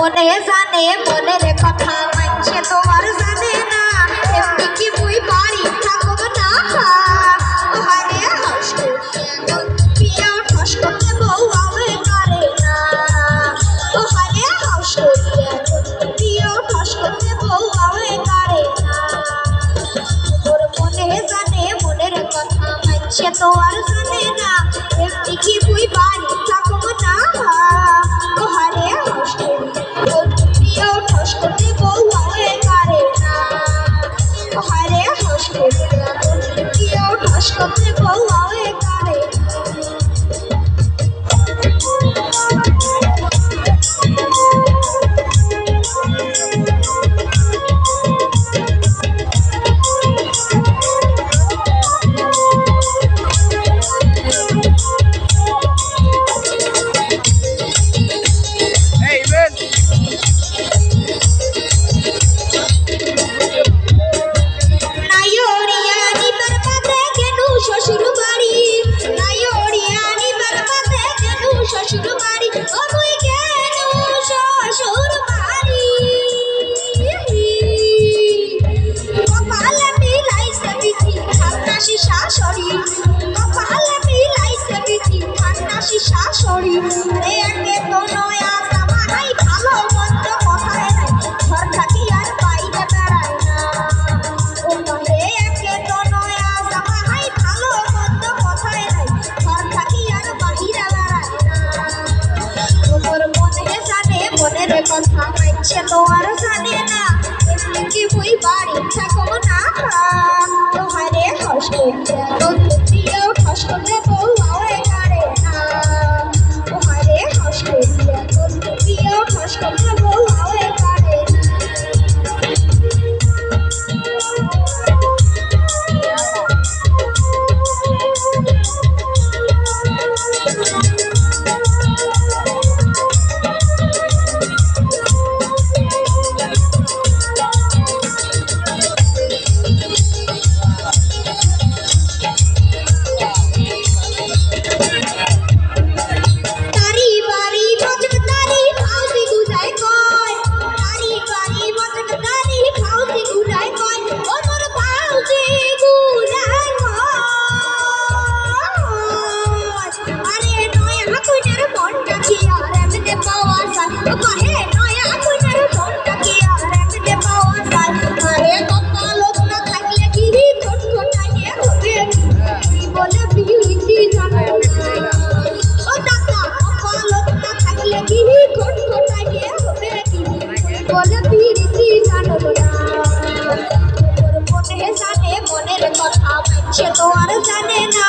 মনে জানে মনের কথা মানছে তোমার জানে না এমনি কি মুই বাড়ি থাকব না আরে হস পিয়া ঠস করতে বউ আবে করে না আরে হস পিয়া ঠস করতে বউ আবে করে না তোর মনে জানে মনের কথা মানছে তোমার জানে না এমনি কি মুই বাড়ি থাকব না আরে হস পিয়া ঠস করতে বউ আবে করে না আরে হস পিয়া ঠস করতে বউ আবে করে কথা মানছে তোমার জানে না এমনি কি মুই বাড়ি থাকব না তোমারে হস প্রিয় ঠস করতে বউ আবে করে না তোমারে হস প্রিয় ঠস করতে বউ আবে করে না মনের কথা মানছে তো আর জানে না